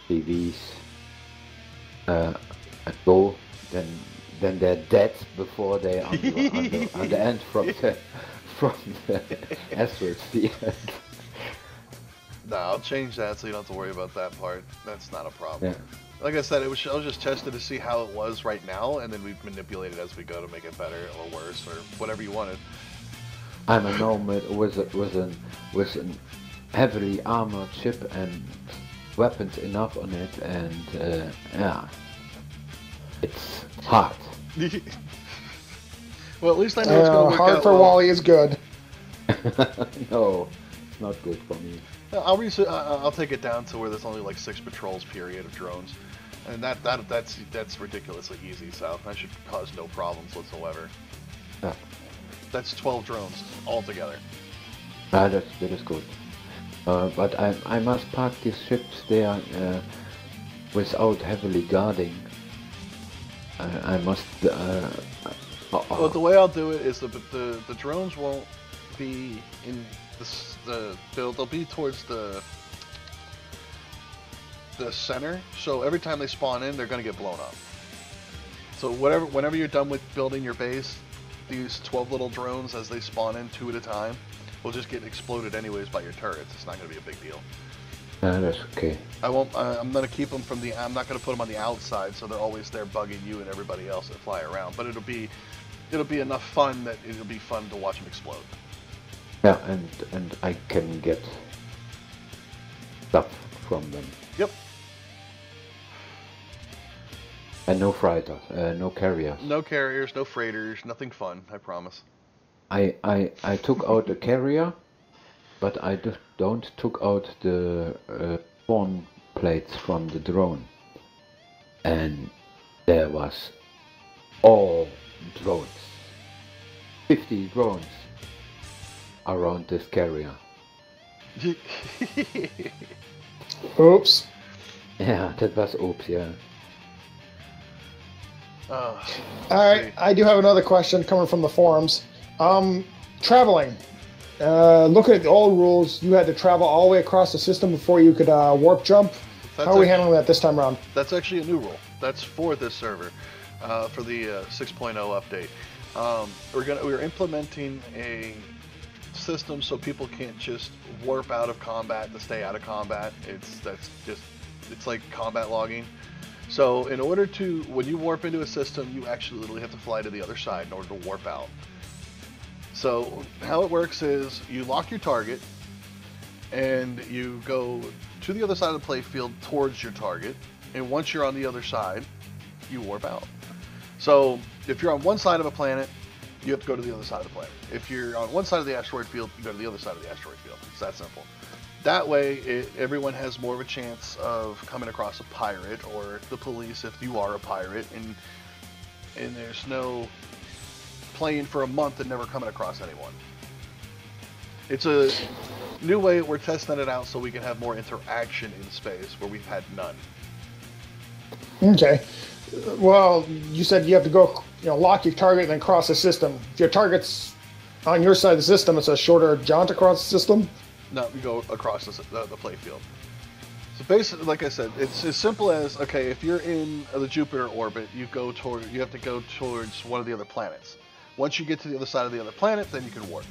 TVs and go. then they're dead before they on the end from the asteroid field. No, I'll change that so you don't have to worry about that part. That's not a problem. Yeah. Like I said, I was just tested to see how it was right now, and then we manipulate it as we go to make it better or worse or whatever you wanted. I'm a nomad with an heavily armored ship and weapons enough on it, and yeah, it's hard. Well, at least I know it's going to work hard out for well. Wally is good. No, it's not good for me. I'll take it down to where there's only like 6 patrols period of drones, and that's ridiculously easy. So that should cause no problems whatsoever. Yeah. That's 12 drones altogether. That is good. But I must park these ships there without heavily guarding. I must. Well, the way I'll do it is the drones won't be in they'll be towards the center. So every time they spawn in, they're gonna get blown up. So whenever you're done with building your base, these 12 little drones, as they spawn in 2 at a time, will just get exploded anyways by your turrets. It's not going to be a big deal. That's okay. I'm going to keep them I'm not going to put them on the outside, so they're always there bugging you and everybody else that fly around. But it'll be enough fun that it'll be fun to watch them explode. Yeah, and I can get stuff from them. Yep. And no freighters, no carriers. No carriers, no freighters, nothing fun, I promise. I took out a carrier, but I don't took out the spawn plates from the drone. And there was all drones. 50 drones around this carrier. Oops. Yeah, that was oops, yeah. All right, I do have another question coming from the forums. Traveling. Looking at the old rules, you had to travel all the way across the system before you could warp jump. How are we handling that this time around? That's actually a new rule. That's for this server, for the 6.0 update. We're implementing a system so people can't just warp out of combat to stay out of combat. It's like combat logging. So in order to, when you warp into a system, you actually literally have to fly to the other side in order to warp out. So how it works is you lock your target and you go to the other side of the playfield towards your target, and once you're on the other side, you warp out. So if you're on one side of a planet, you have to go to the other side of the planet. If you're on one side of the asteroid field, you go to the other side of the asteroid field. It's that simple. That way, everyone has more of a chance of coming across a pirate or the police if you are a pirate, and there's no playing for a month and never coming across anyone. It's a new way we're testing it out so we can have more interaction in space where we've had none. Okay. Well, you said you have to go, lock your target and then cross the system. If your target's on your side of the system, it's a shorter jaunt across the system? No, you go across the playfield. So basically, like I said, it's as simple as, okay, if you're in the Jupiter orbit, you have to go towards one of the other planets. Once you get to the other side of the other planet, then you can warp.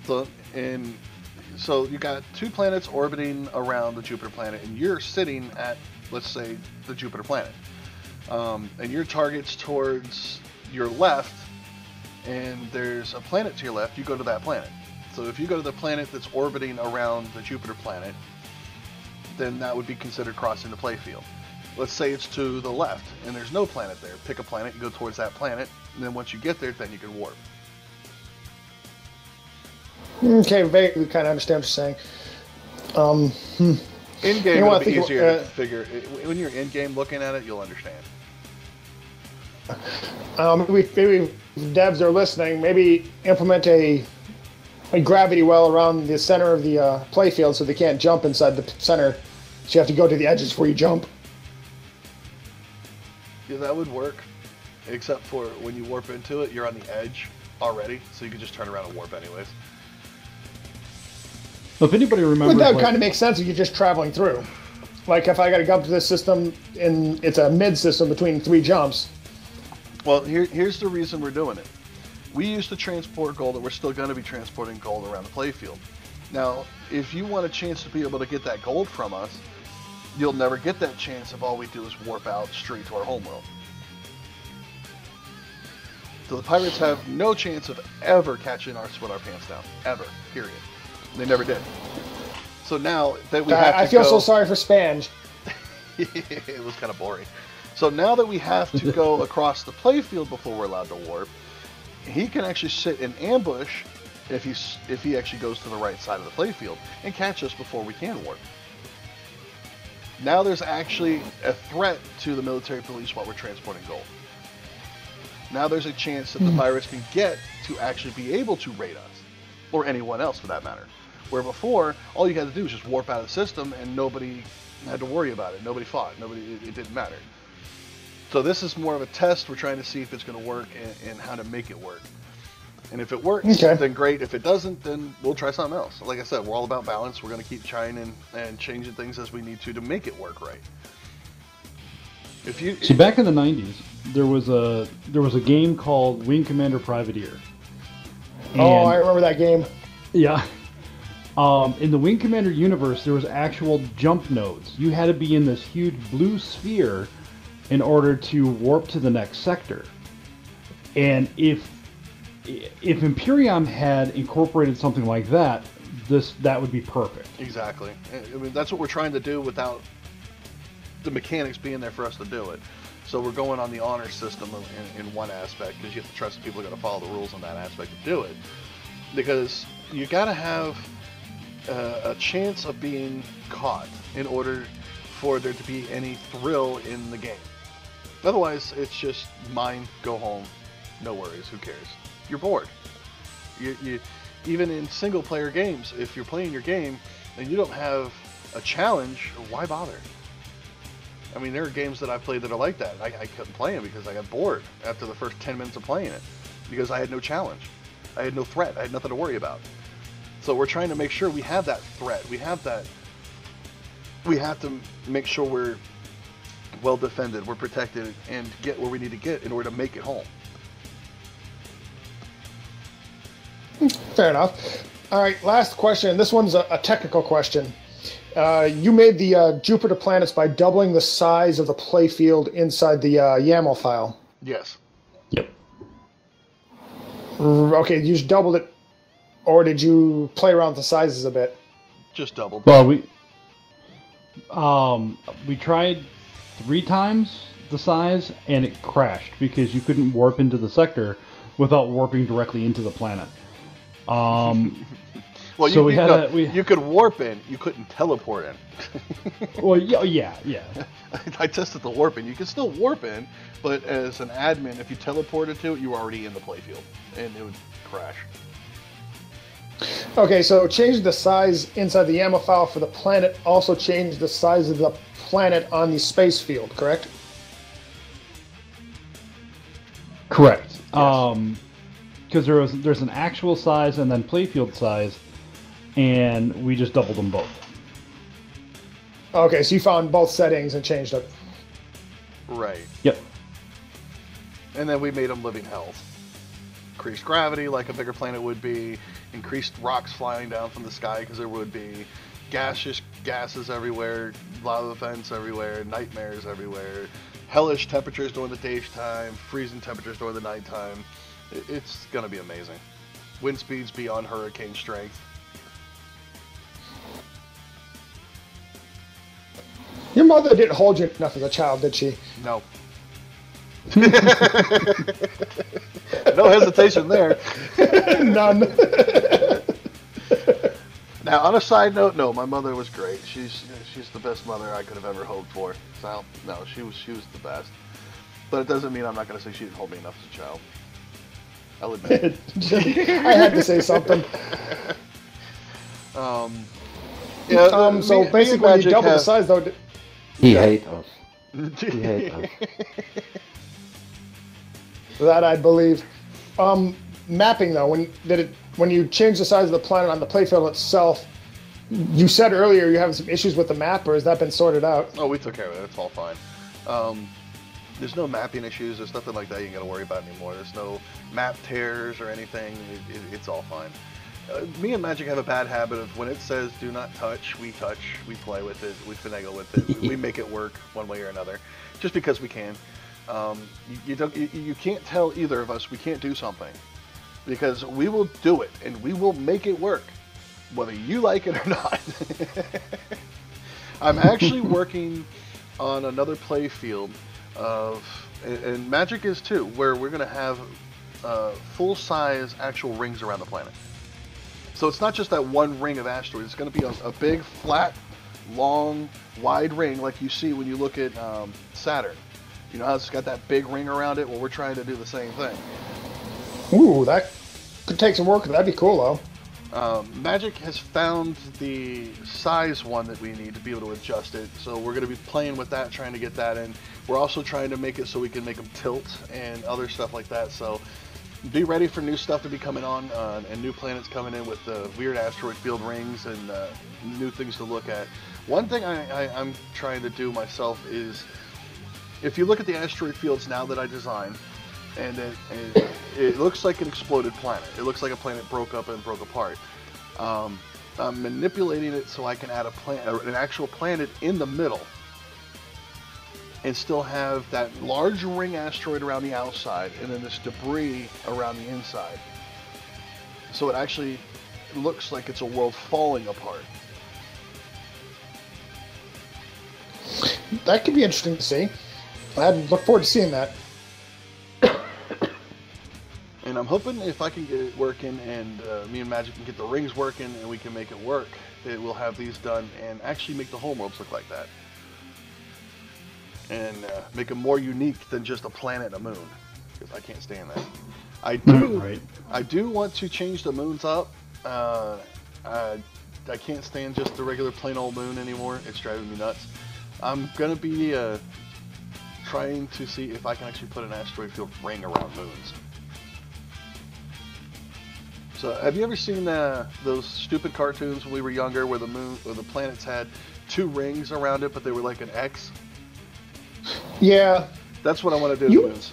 So you got 2 planets orbiting around the Jupiter planet, and you're sitting at, let's say, the Jupiter planet. And your target's towards your left, and there's a planet to your left, you go to that planet. So if you go to the planet that's orbiting around the Jupiter planet, then that would be considered crossing the playfield. Let's say it's to the left, and there's no planet there. Pick a planet, you go towards that planet, and then once you get there, then you can warp. Okay, vaguely kind of understand what you're saying. In-game, it'll be easier to figure. When you're in-game looking at it, you'll understand. Maybe devs are listening, maybe implement a gravity well around the center of the playfield so they can't jump inside the center. So you have to go to the edges before you jump. Yeah, that would work. Except for when you warp into it, you're on the edge already, so you can just turn around and warp anyways. Well, if anybody remembers, But that would kind of make sense if you're just traveling through. Like if I got to jump to this system, and it's a mid system between 3 jumps. Well, here's the reason we're doing it. We used to transport gold, and we're still going to be transporting gold around the playfield. Now, if you want a chance to be able to get that gold from us, you'll never get that chance if all we do is warp out straight to our homeworld. So the pirates have no chance of ever catching us with our pants down. Ever. Period. They never did. So now that we have to I feel so sorry for Spange. It was kind of boring. So now that we have to go across the playfield before we're allowed to warp, he can actually sit in ambush if he actually goes to the right side of the playfield and catch us before we can warp. Now there's actually a threat to the military police while we're transporting gold. Now there's a chance that the pirates can get to actually be able to raid us, or anyone else for that matter. Where before, all you had to do was just warp out of the system and nobody had to worry about it. Nobody fought. It didn't matter. So this is more of a test. We're trying to see if it's going to work and how to make it work. And if it works, then great. If it doesn't, then we'll try something else. Like I said, we're all about balance. We're going to keep trying and changing things as we need to make it work right. See, back in the 90s, there was a game called Wing Commander Privateer. And, I remember that game. Yeah. In the Wing Commander universe, there was actual jump nodes. You had to be in this huge blue sphere in order to warp to the next sector. And if Imperium had incorporated something like that, that would be perfect. Exactly. I mean, that's what we're trying to do without the mechanics being there for us to do it. So we're going on the honor system in one aspect, because you have to trust that people are going to follow the rules on that aspect to do it. Because you got to have a chance of being caught in order for there to be any thrill in the game. Otherwise, it's just mine, go home, no worries, who cares? You're bored. You even in single player games, if you're playing your game and you don't have a challenge, why bother? I mean, there are games that I've played that are like that. I couldn't play them because I got bored after the first 10 minutes of playing it, because I had no challenge. I had no threat. I had nothing to worry about. So we're trying to make sure we have that threat. We have to make sure we're well defended, we're protected, and get where we need to get in order to make it home. Fair enough. All right, last question. This one's a technical question. You made the Jupiter planets by doubling the size of the playfield inside the YAML file. Yes. Yep. Okay, you just doubled it, or did you play around with the sizes a bit? Just doubled. Well, we tried 3 times the size, and it crashed because you couldn't warp into the sector without warping directly into the planet. Well, so you could warp in, you couldn't teleport in. Well, yeah. I tested the warp in. You can still warp in, but as an admin, if you teleported to it, you were already in the playfield, and it would crash. Okay, so change the size inside the YAML file for the planet. Also change the size of the planet on the space field, correct? Correct. Yes. Because there's an actual size and then playfield size, and we just doubled them both. Okay, so you found both settings and changed it. Right. Yep. And then we made them living hells. Increased gravity like a bigger planet would be, increased rocks flying down from the sky because there would be, gases everywhere, lava vents everywhere, nightmares everywhere, hellish temperatures during the daytime, freezing temperatures during the nighttime. It's going to be amazing. Wind speeds beyond hurricane strength. Your mother didn't hold you enough as a child, did she? No. No hesitation there. None. Now, on a side note, no, my mother was great. She's the best mother I could have ever hoped for. So, no, she was the best. But it doesn't mean I'm not going to say she didn't hold me enough as a child. I'll admit. I had to say something. Yeah, so basically, when you double the size, though. He hates us. He hates us. That I believe. Mapping though, when you change the size of the planet on the playfield itself, You said earlier you have some issues with the map, or has that been sorted out? Oh, we took care of it. It's all fine. There's no mapping issues. There's nothing like that you got to worry about anymore. There's no map tears or anything. It's all fine. Me and Magic have a bad habit of when it says do not touch, we play with it, we finagle with it, we make it work one way or another, just because we can. You can't tell either of us we can't do something, because we will do it and we will make it work, whether you like it or not. I'm actually working on another play field and Magic is too, where we're going to have full-size actual rings around the planet. So it's not just that one ring of asteroids. It's going to be a big, flat, long, wide ring like you see when you look at Saturn. You know how it's got that big ring around it? Well, we're trying to do the same thing. Ooh, that could take some work. That'd be cool, though. Magic has found the size one that we need to be able to adjust it. So we're going to be playing with that, trying to get that in. We're also trying to make it so we can make them tilt and other stuff like that. So be ready for new stuff to be coming on and new planets coming in with weird asteroid field rings and new things to look at. One thing I'm trying to do myself is, if you look at the asteroid fields now that I designed, and it looks like an exploded planet. It looks like a planet broke up and broke apart. I'm manipulating it so I can add an actual planet in the middle and still have that large ring asteroid around the outside and then this debris around the inside. So it actually looks like it's a world falling apart. That could be interesting to see. I'd look forward to seeing that. And I'm hoping if I can get it working and me and Magic can get the rings working and we can make it work, that we'll have these done and actually make the homeworlds look like that. And make them more unique than just a planet and a moon, because I can't stand that. I do want to change the moons up. I can't stand just the regular plain old moon anymore. It's driving me nuts. I'm gonna be trying to see if I can actually put an asteroid field ring around moons. So have you ever seen those stupid cartoons when we were younger, where the moon or the planets had two rings around it, but they were like an X? Yeah. That's what I want to do to the moons.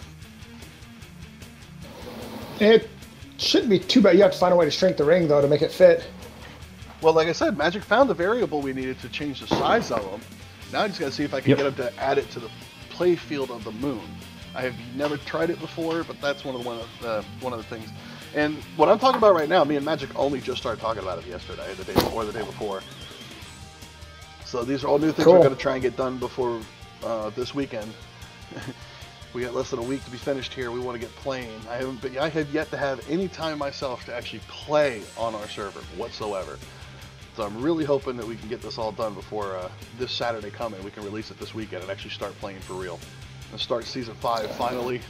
It shouldn't be too bad. You have to find a way to shrink the ring, though, to make it fit. Well, like I said, Magic found the variable we needed to change the size of them. Now I just got to see if I can get them to add it to the play field of the moon. I have never tried it before, but that's one of the things. And what I'm talking about right now, me and Magic only just started talking about it yesterday, the day before. So these are all new things we're going to try and get done before this weekend. We got less than a week to be finished here. We want to get playing. I have yet to have any time myself to actually play on our server whatsoever. So I'm really hoping that we can get this all done before this Saturday coming. We can release it this weekend and actually start playing for real. And start Season 5 finally.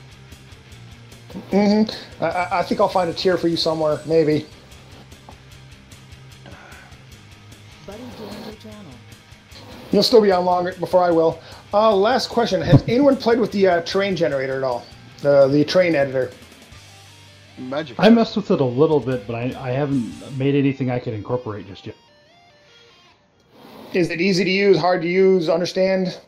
Mm-hmm. I think I'll find a tier for you somewhere, maybe. Buddy joined your channel. You'll still be on longer before I will. Last question. Has anyone played with the terrain generator at all? The terrain editor? Magic. I messed with it a little bit, but I haven't made anything I could incorporate just yet. Is it easy to use, hard to use, understand?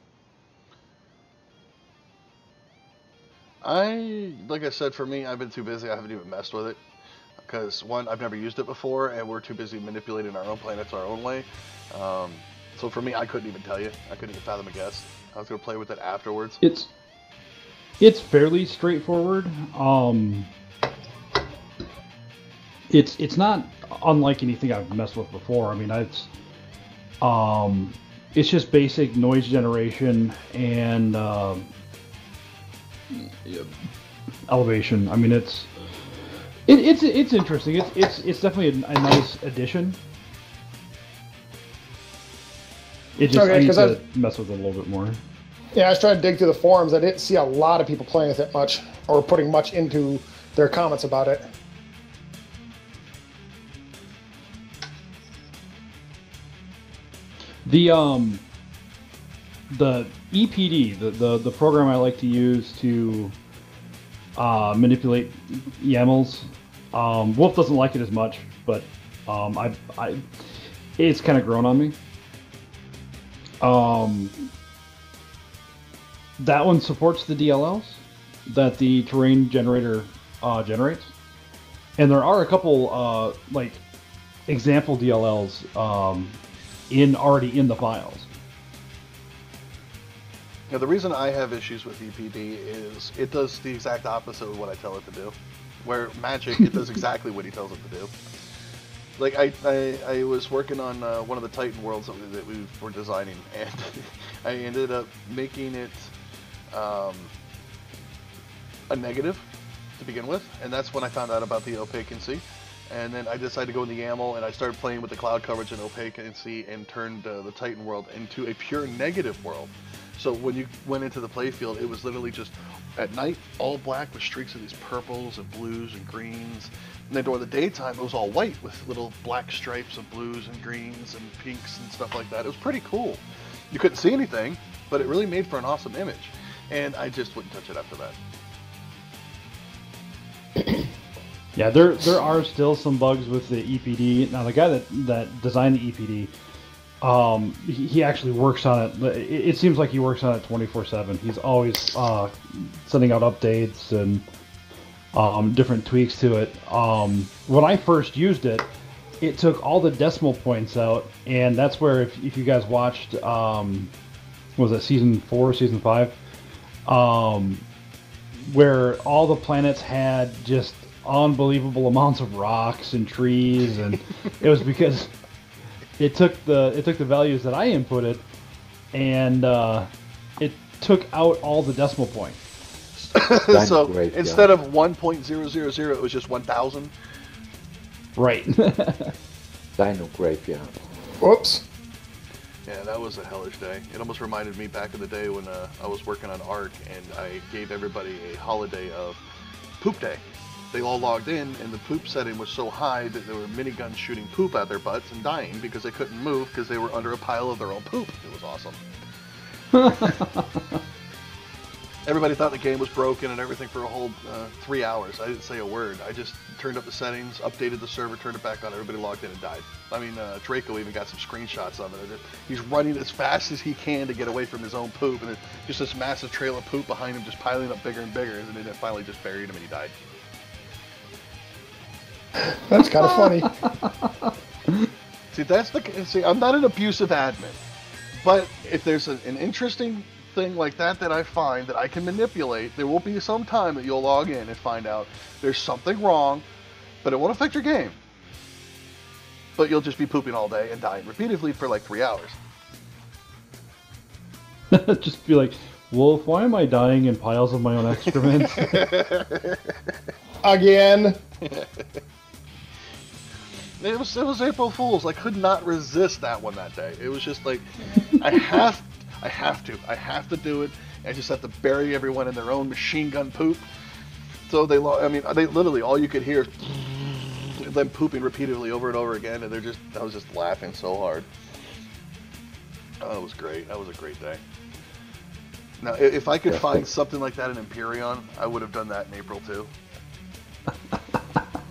Like I said, for me, I've been too busy. I haven't even messed with it. Because, one, I've never used it before, and we're too busy manipulating our own planets our own way. So for me, I couldn't even tell you. I couldn't even fathom a guess. I was going to play with it afterwards. It's fairly straightforward. It's not unlike anything I've messed with before. I mean, it's just basic noise generation and elevation. I mean, it's interesting. It's definitely a nice addition. I need to mess with it a little bit more. Yeah, I was trying to dig through the forums. I didn't see a lot of people playing with it much, or putting much into their comments about it. The EPD, the program I like to use to manipulate YAMLs. Wolf doesn't like it as much, but it's kind of grown on me. That one supports the DLLs that the terrain generator generates, and there are a couple like example DLLs already in the files. Now, the reason I have issues with EPD is it does the exact opposite of what I tell it to do. Where Magic, it does exactly what he tells it to do. Like, I was working on one of the Titan worlds that we were designing, and I ended up making it a negative to begin with, and that's when I found out about the opacancy. And then I decided to go in the YAML, and I started playing with the cloud coverage and opacancy and turned the Titan world into a pure negative world. So when you went into the playfield, it was literally just, at night, all black with streaks of these purples and blues and greens. And then during the daytime, it was all white with little black stripes of blues and greens and pinks and stuff like that. It was pretty cool. You couldn't see anything, but it really made for an awesome image. And I just wouldn't touch it after that. Yeah, there are still some bugs with the EPD. Now, the guy that designed the EPD, he actually works on it. It seems like he works on it 24/7. He's always sending out updates and different tweaks to it. When I first used it, it took all the decimal points out, and that's where if you guys watched, was it season 4, season 5, where all the planets had just unbelievable amounts of rocks and trees, and it was because it took the values that I inputted, and it took out all the decimal points. So great, instead of 1.000, it was just 1,000. Right. Dino Graveyard. Whoops. Yeah, that was a hellish day. It almost reminded me back in the day when I was working on ARC, and I gave everybody a holiday of Poop Day. They all logged in, and the poop setting was so high that there were miniguns shooting poop out their butts and dying because they couldn't move because they were under a pile of their own poop. It was awesome. Everybody thought the game was broken and everything for a whole 3 hours. I didn't say a word. I just turned up the settings, updated the server, turned it back on. Everybody logged in and died. I mean, Draco even got some screenshots of it. He's running as fast as he can to get away from his own poop, and just this massive trail of poop behind him just piling up bigger and bigger, and then it finally just buried him and he died. That's kind of funny. See, I'm not an abusive admin, but if there's an interesting thing like that I find that I can manipulate, there will be some time that you'll log in and find out there's something wrong, but it won't affect your game. But you'll just be pooping all day and dying repeatedly for like 3 hours. Just be like, Wolf, why am I dying in piles of my own excrement? Again. It was April Fool's. I could not resist that one that day. It was just like, I have to do it. I just have to bury everyone in their own machine gun poop. So they literally, all you could hear is them pooping repeatedly over and over again, and I was just laughing so hard. Oh, it was great. That was a great day. Now, if I could find something like that in Empyrean, I would have done that in April too.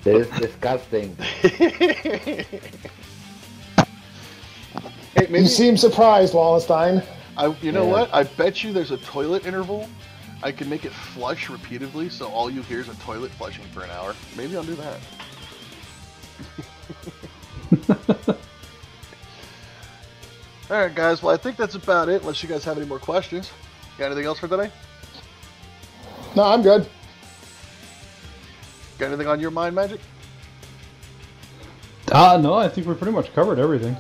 That is disgusting. Hey, maybe, You seem surprised, Wallenstein. you know what? I bet you there's a toilet interval. I can make it flush repeatedly, so all you hear is a toilet flushing for an hour. Maybe I'll do that. Alright, guys. Well, I think that's about it, unless you guys have any more questions. Got anything else for today? No, I'm good. Got anything on your mind, Magic? No, I think we pretty much covered everything.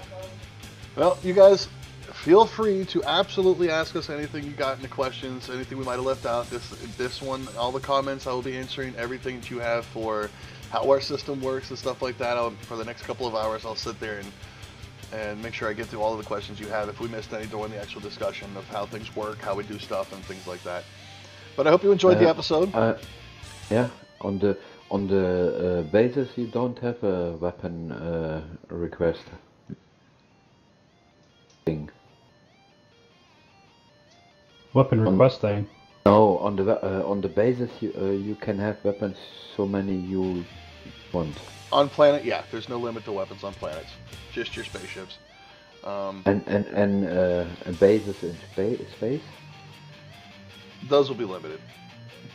Well, you guys, feel free to absolutely ask us anything you got in the questions, anything we might have left out. This one, all the comments, I will be answering everything that you have for how our system works and stuff like that. For the next couple of hours, I'll sit there and make sure I get through all of the questions you have. If we missed any during the actual discussion of how things work, how we do stuff, and things like that. But I hope you enjoyed the episode. Yeah, on the basis you don't have a weapon request thing. Weapon request thing. No, on the basis you can have weapons so many you Want. On planet, yeah, there's no limit to weapons on planets, just your spaceships. And bases in space? Those will be limited.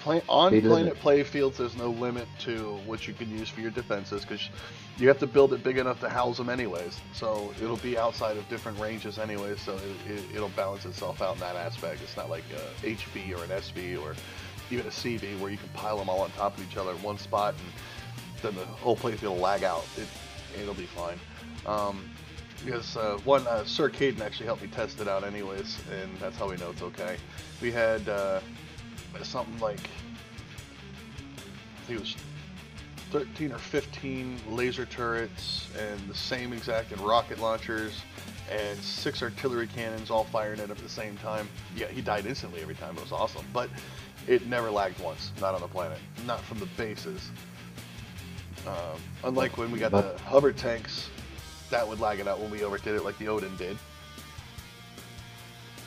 On Be planet limited. playfields, there's no limit to what you can use for your defenses because you have to build it big enough to house them anyways. So it'll be outside of different ranges anyways, so it'll balance itself out in that aspect. It's not like a HV or an SV or even a CV where you can pile them all on top of each other in one spot and then the whole playfield will lag out. It'll be fine. Because Sir Caden actually helped me test it out anyways, and that's how we know it's okay. We had something like, I think it was 13 or 15 laser turrets and the same exact and rocket launchers and 6 artillery cannons all firing at him at the same time. Yeah, he died instantly every time. It was awesome, but it never lagged once, not on the planet, not from the bases. Unlike when we got the hover tanks, that would lag it out when we overdid it like the Odin did.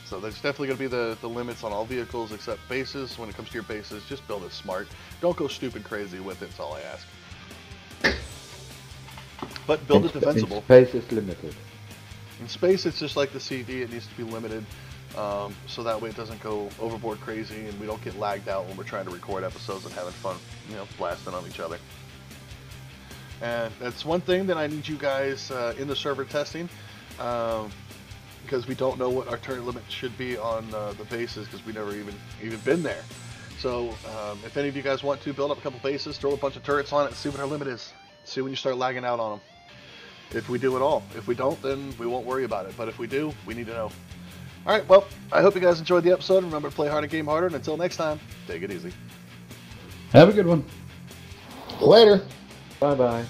So there's definitely going to be the limits on all vehicles except bases. When it comes to your bases, just build it smart. Don't go stupid crazy with it, that's all I ask. But build it defensible. Space is limited. In space, it's just like the CD, it needs to be limited. So that way it doesn't go overboard crazy and we don't get lagged out when we're trying to record episodes and having fun, blasting on each other. And that's one thing that I need you guys in the server testing, because we don't know what our turret limit should be on the bases because we never even been there. So if any of you guys want to build up a couple bases, throw a bunch of turrets on it, and see what our limit is. See when you start lagging out on them. If we do at all. If we don't, then we won't worry about it. But if we do, we need to know. Alright, well, I hope you guys enjoyed the episode. Remember to play hard and game harder. And until next time, take it easy. Have a good one. Later. Bye bye.